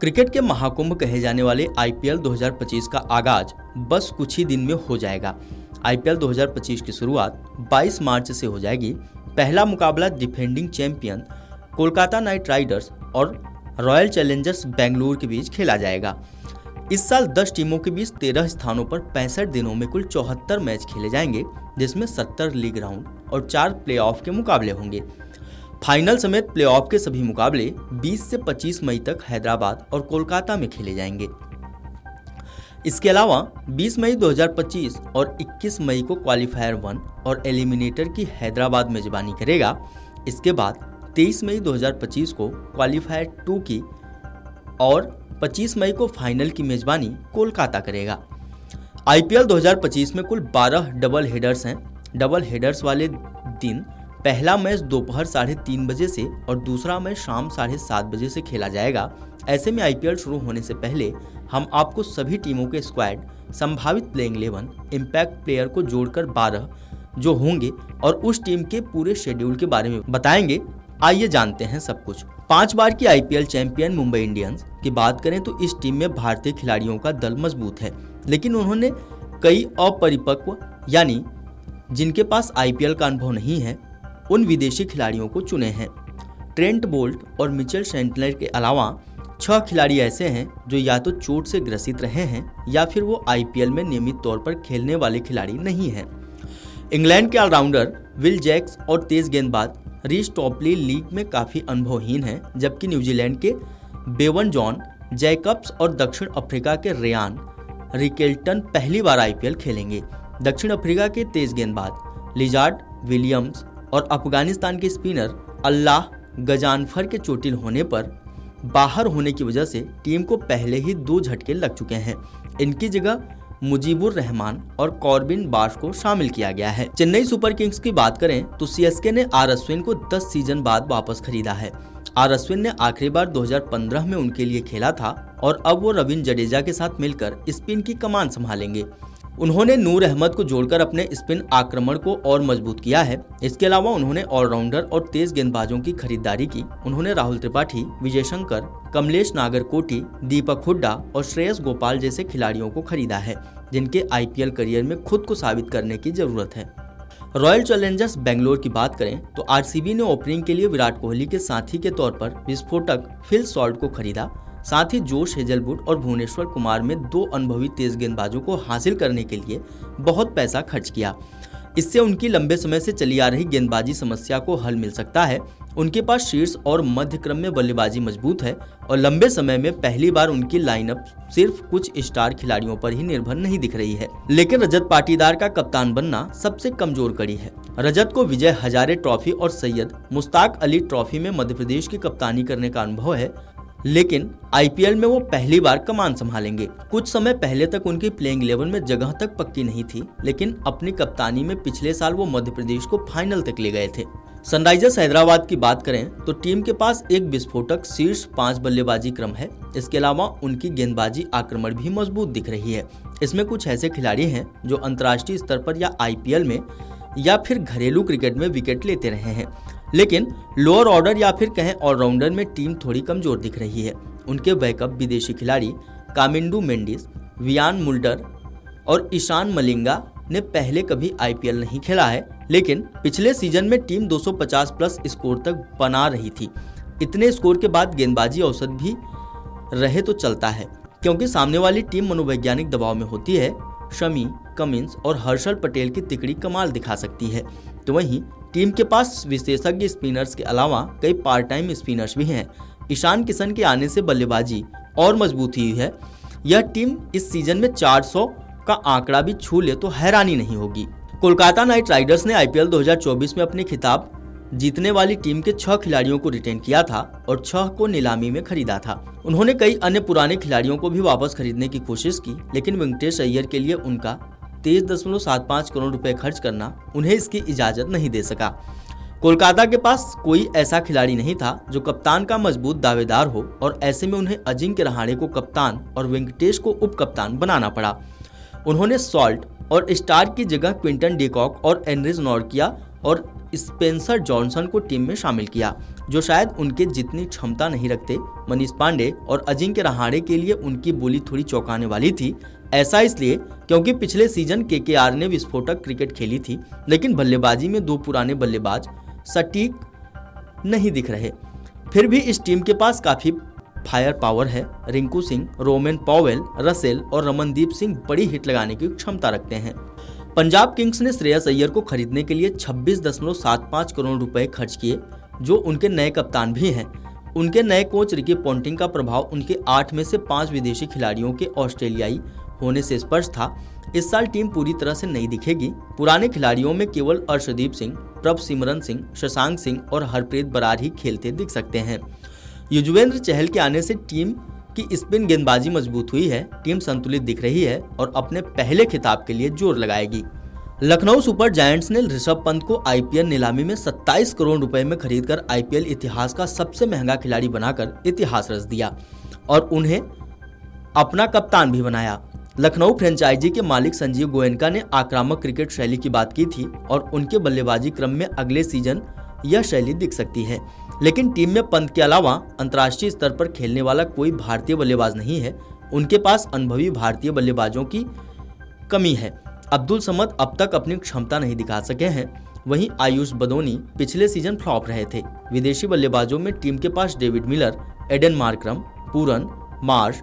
Cricket के महाकुंभ कहे जाने वाले आईपीएल 2025 का आगाज बस कुछ ही दिन में हो जाएगा। आईपीएल 2025 की शुरुआत 22 मार्च से हो जाएगी। पहला मुकाबला defending champion Kolkata night Riders और रॉयल चैलेंजर्स बेंगलुरु के बीच खेला जाएगा। इस साल 10 टीमों के बीच 13 स्थानों पर 65 दिनों में कुल 74 मैच खेले जाएंगे, जिसमें 70 लीग राउंड और 4 प्लेऑफ के मुकाबले होंगे। फाइनल समेत प्लेऑफ के सभी मुकाबले 20 से 25 मई तक हैदराबाद और कोलकाता में खेले जाएंगे। इसके अलावा 20 मई 2025 और 21 मई को क्वालिफायर 1 और एलिमिनेटर की हैदराबाद मेजबानी करेगा। इसके बाद 23 मई 2025 को क्वालिफायर 2 की और 25 मई को फाइनल की मेजबानी कोलकाता करेगा। आईपीएल 2025 में कुल 12 डबल हेडर्स हैं। डबल हेडर्स वाले दिन पहला मैच दोपहर 3:30 बजे से और दूसरा मैच शाम 7:30 बजे से खेला जाएगा। ऐसे में आईपीएल शुरू होने से पहले हम आपको सभी टीमों के स्क्वाड, संभावित प्लेइंग 11, इम्पैक्ट प्लेयर को जोड़कर 12 जो होंगे और उस टीम के पूरे शेड्यूल के बारे में बताएंगे। आइए जानते हैं सब कुछ। 5 बार की आईपीएल चैंपियन मुंबई इंडियंस की बात करें तो इस टीम में भारतीय खिलाड़ियों का दल मजबूत है, लेकिन उन्होंने कई अपरिपक्व यानी जिनके पास आईपीएल का अनुभव नहीं है उन विदेशी खिलाड़ियों को चुने हैं। ट्रेंट बोल्ट और मिचेल सेंटनर के अलावा 6 खिलाड़ी ऐसे हैं जो या तो चोट से ग्रसित रहे हैं या फिर वो आईपीएल में नियमित तौर पर खेलने वाले खिलाड़ी नहीं हैं। इंग्लैंड के ऑलराउंडर विल जैक्स और तेज गेंदबाज रीस टॉपली लीग में काफ़ी अनुभवहीन हैं, जबकि न्यूजीलैंड के बेवन जॉन जैकब्स और दक्षिण अफ्रीका के रेयान रिकेल्टन पहली बार आईपीएल खेलेंगे। दक्षिण अफ्रीका के तेज गेंदबाज लिजार्ड विलियम्स और अफगानिस्तान के स्पिनर अल्लाह गजानफर के चोटिल होने पर बाहर होने की वजह से टीम को पहले ही 2 झटके लग चुके हैं। इनकी जगह मुजीबुर रहमान और कॉर्बिन बाश को शामिल किया गया है। चेन्नई सुपर किंग्स की बात करें तो सीएसके ने आर अश्विन को 10 सीजन बाद वापस खरीदा है। आर अश्विन ने आखिरी बार 2015 में उनके लिए खेला था और अब वो रविंद्र जडेजा के साथ मिलकर स्पिन की कमान संभालेंगे। उन्होंने नूर अहमद को जोड़कर अपने स्पिन आक्रमण को और मजबूत किया है। इसके अलावा उन्होंने ऑलराउंडर और तेज गेंदबाजों की खरीदारी की। उन्होंने राहुल त्रिपाठी, विजय शंकर, कमलेश नागरकोटी, दीपक हुड्डा और श्रेयस गोपाल जैसे खिलाड़ियों को खरीदा है, जिनके आईपीएल करियर में खुद को साबित करने की जरूरत है। रॉयल चैलेंजर्स बेंगलुरु की बात करें तो आरसीबी ने ओपनिंग के लिए विराट कोहली के साथी के तौर पर विस्फोटक फिल सॉल्ट को खरीदा। साथ ही जोश हेजलवुड और भुवनेश्वर कुमार में 2 अनुभवी तेज गेंदबाजों को हासिल करने के लिए बहुत पैसा खर्च किया। इससे उनकी लंबे समय से चली आ रही गेंदबाजी समस्या को हल मिल सकता है। उनके पास शीर्ष और मध्य क्रम में बल्लेबाजी मजबूत है और लंबे समय में पहली बार उनकी लाइनअप सिर्फ कुछ स्टार खिलाड़ियों पर ही निर्भर नहीं दिख रही है। लेकिन रजत पाटीदार का कप्तान बनना सबसे कमजोर कड़ी है। रजत को विजय हजारे ट्रॉफी और सैयद मुश्ताक अली ट्रॉफी में मध्य प्रदेश की कप्तानी करने का अनुभव है, लेकिन आईपीएल में वो पहली बार कमान संभालेंगे। कुछ समय पहले तक उनकी प्लेइंग 11 में जगह तक पक्की नहीं थी, लेकिन अपनी कप्तानी में पिछले साल वो मध्य प्रदेश को फाइनल तक ले गए थे। सनराइजर्स हैदराबाद की बात करें तो टीम के पास एक विस्फोटक शीर्ष 5 बल्लेबाजी क्रम है। इसके अलावा उनकी गेंदबाजी आक्रमण भी मजबूत दिख रही है। इसमें कुछ ऐसे खिलाड़ी हैं जो अंतर्राष्ट्रीय स्तर पर या आईपीएल में या फिर घरेलू क्रिकेट में विकेट लेते रहे हैं, लेकिन लोअर ऑर्डर या फिर कहें ऑलराउंडर में टीम थोड़ी कमजोर दिख रही है। उनके बैकअप विदेशी खिलाड़ी कामिंडू मेंडिस, वियान मुल्डर और ईशान मलिंगा ने पहले कभी आईपीएल नहीं खेला है, लेकिन पिछले सीजन में टीम 250 प्लस स्कोर तक बना रही थी। इतने स्कोर के बाद गेंदबाजी औसत भी रहे तो चलता है, क्योंकि सामने वाली टीम मनोवैज्ञानिक दबाव में होती है। शमी, कमिंस और हर्षल पटेल की तिकड़ी कमाल दिखा सकती है। तो वहीं टीम के पास विशेषज्ञ स्पिनर्स के अलावा कई पार्ट टाइम स्पिनर्स भी हैं। ईशान किशन के आने से बल्लेबाजी और मजबूत हुई है। यह टीम इस सीजन में 400 का आंकड़ा भी छू ले तो हैरानी नहीं होगी। कोलकाता नाइट राइडर्स ने आईपीएल 2024 में अपने खिताब जीतने वाली टीम के 6 खिलाड़ियों को रिटेन किया था और 6 को नीलामी में खरीदा था। उन्होंने कई अन्य पुराने खिलाड़ियों को भी वापस खरीदने की कोशिश की, लेकिन वेंकटेश अय्यर के लिए उनका 23.75 करोड़ रुपए खर्च करना उन्हें इसकी इजाजत नहीं दे सका। कोलकाता के पास कोई ऐसा खिलाड़ी नहीं था जो कप्तान का मजबूत दावेदार हो और ऐसे में उन्हें अजिंक्य रहाणे को कप्तान और वेंकटेश को उप कप्तान बनाना पड़ा। उन्होंने सॉल्ट और स्टार की जगह क्विंटन डिकॉक और एनरिच नॉर्किया और स्पेंसर जॉनसन को टीम में शामिल किया, जो शायद उनके जितनी क्षमता नहीं रखते। मनीष पांडे और अजिंक्य रहाणे के लिए उनकी बोली थोड़ी चौंकाने वाली थी। ऐसा इसलिए क्योंकि पिछले सीजन केकेआर ने विस्फोटक क्रिकेट खेली थी, लेकिन बल्लेबाजी में 2 पुराने बल्लेबाज सटीक नहीं दिख रहे। फिर भी इस टीम के पास काफी फायर पावर है। Rinku Singh, Rovman Powell, Russell और रमनदीप सिंह बड़ी हिट लगाने की क्षमता रखते हैं। पंजाब किंग्स ने श्रेयस अय्यर को खरीदने के लिए 26.75 करोड़ रुपए खर्च किए, जो उनके नए कप्तान भी हैं। उनके नए कोच रिकी पॉन्टिंग का प्रभाव उनके 8 में से 5 विदेशी खिलाड़ियों के ऑस्ट्रेलियाई होने से स्पष्ट था। इस साल टीम पूरी तरह से नई दिखेगी। पुराने खिलाड़ियों में केवल अर्शदीप सिंह, प्रभ सिमरन सिंह, शशांक सिंह और हरप्रीत बरार ही खेलते दिख सकते हैं। युजवेंद्र चहल के आने से टीम की स्पिन गेंदबाजी मजबूत हुई है। टीम संतुलित दिख रही है और अपने पहले खिताब के लिए जोर लगाएगी। लखनऊ सुपर जायंट्स ने ऋषभ पंत को आईपीएल नीलामी में 27 करोड़ रुपए में खरीदकर आईपीएल इतिहास का सबसे महंगा खिलाड़ी बनाकर इतिहास रच दिया और उन्हें अपना कप्तान भी बनाया। लखनऊ फ्रेंचाइजी के मालिक संजीव गोयनका ने आक्रामक क्रिकेट शैली की बात की थी और उनके बल्लेबाजी क्रम में अगले सीजन यह शैली दिख सकती है। लेकिन टीम में पंत के अलावा अंतर्राष्ट्रीय स्तर पर खेलने वाला कोई भारतीय बल्लेबाज नहीं है। उनके पास अनुभवी भारतीय बल्लेबाजों की कमी है। अब्दुल समद अब तक अपनी क्षमता नहीं दिखा सके हैं। वहीं आयुष बदोनी पिछले सीजन फ्लॉप रहे थे। विदेशी बल्लेबाजों में टीम के पास डेविड मिलर, एडन मार्करम, पूरन, मार्श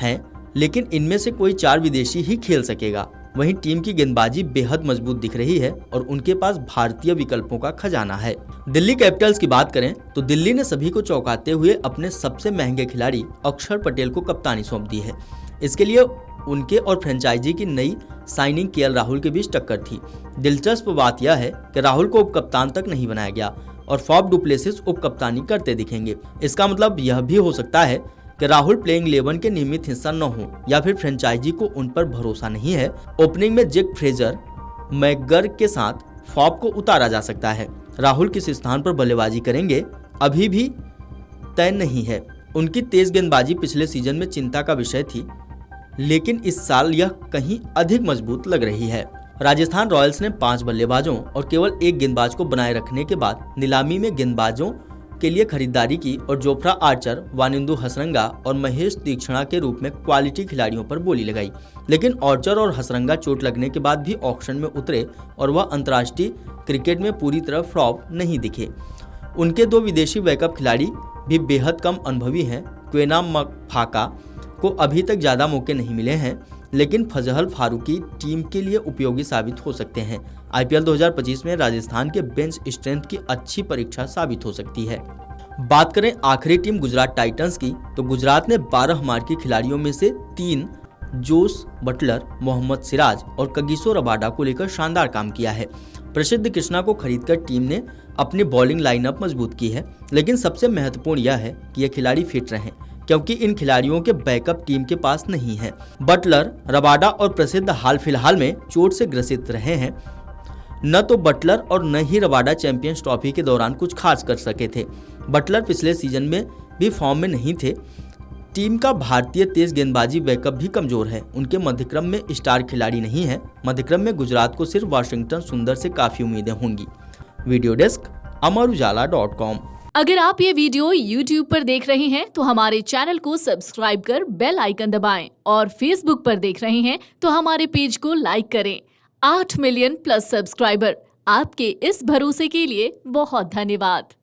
हैं, लेकिन इनमें से कोई 4 विदेशी ही खेल सकेगा। वहीं टीम की गेंदबाजी बेहद मजबूत दिख रही है और उनके पास भारतीय विकल्पों का खजाना है। दिल्ली कैपिटल्स की बात करें तो दिल्ली ने सभी को चौंकाते हुए अपने सबसे महंगे खिलाड़ी अक्षर पटेल को कप्तानी सौंप दी है। इसके लिए उनके और फ्रेंचाइजी की नई साइनिंग केएल राहुल के बीच टक्कर थी। दिलचस्प बात यह है कि राहुल को उप कप्तान तक नहीं बनाया गया और फॉफ डु प्लेसिस उप कप्तानी करते दिखेंगे। इसका मतलब यह भी हो सकता है कि राहुल प्लेइंग 11 के नियमित हिस्सा न हो या फिर फ्रेंचाइजी को उन पर भरोसा नहीं है। ओपनिंग में जैक फ्रेजर, मैकगर के साथ फॉफ को उतारा जा सकता है। राहुल किस स्थान पर बल्लेबाजी करेंगे अभी भी तय नहीं है। उनकी तेज गेंदबाजी पिछले सीजन में चिंता का विषय थी, लेकिन इस साल यह कहीं अधिक मजबूत लग रही है। राजस्थान रॉयल्स ने 5 बल्लेबाजों और केवल 1 गेंदबाज को बनाए रखने के बाद नीलामी में गेंदबाजों के लिए खरीदारी की और जोफ्रा आर्चर, वानिंदु हसरंगा और महेश तीक्ष्णा के रूप में क्वालिटी खिलाड़ियों पर बोली लगाई। लेकिन आर्चर और हसरंगा चोट लगने के बाद भी ऑक्शन में उतरे और वह अंतर्राष्ट्रीय क्रिकेट में पूरी तरह फ्लॉप नहीं दिखे। उनके 2 विदेशी बैकअप खिलाड़ी भी बेहद कम अनुभवी हैं। क्वेना मकफाका को अभी तक ज्यादा मौके नहीं मिले हैं, लेकिन फजहल फारूकी टीम के लिए उपयोगी साबित हो सकते हैं। आईपीएल 2025 में राजस्थान के बेंच स्ट्रेंथ की अच्छी परीक्षा साबित हो सकती है। बात करें आखिरी टीम गुजरात टाइटंस की, तो गुजरात ने 12 मार्की खिलाड़ियों में से 3 जोस बटलर, मोहम्मद सिराज और कगिसो रबाडा को लेकर शानदार काम किया है। प्रसिद्ध कृष्णा को खरीदकर टीम ने अपनी बॉलिंग लाइनअप मजबूत की है, लेकिन सबसे महत्वपूर्ण यह है कि ये खिलाड़ी फिट रहें, क्योंकि इन खिलाड़ियों के बैकअप टीम के पास नहीं है। बटलर, रबाडा और प्रसिद्ध हाल फिलहाल में चोट से ग्रसित रहे हैं। न तो बटलर और न ही रबाडा चैंपियंस ट्रॉफी के दौरान कुछ खास कर सके थे। बटलर पिछले सीजन में भी फॉर्म में नहीं थे। टीम का भारतीय तेज गेंदबाजी बैकअप भी कमजोर है। उनके मध्यक्रम में स्टार खिलाड़ी नहीं है। मध्यक्रम में गुजरात को सिर्फ वाशिंगटन सुंदर से काफी उम्मीदें होंगी। Video desk Amarujala dot com. अगर आप ये वीडियो YouTube पर देख रहे हैं तो हमारे चैनल को सब्सक्राइब कर बेल आइकन दबाएं और Facebook पर देख रहे हैं तो हमारे पेज को लाइक करें। 8 मिलियन प्लस सब्सक्राइबर, आपके इस भरोसे के लिए बहुत धन्यवाद।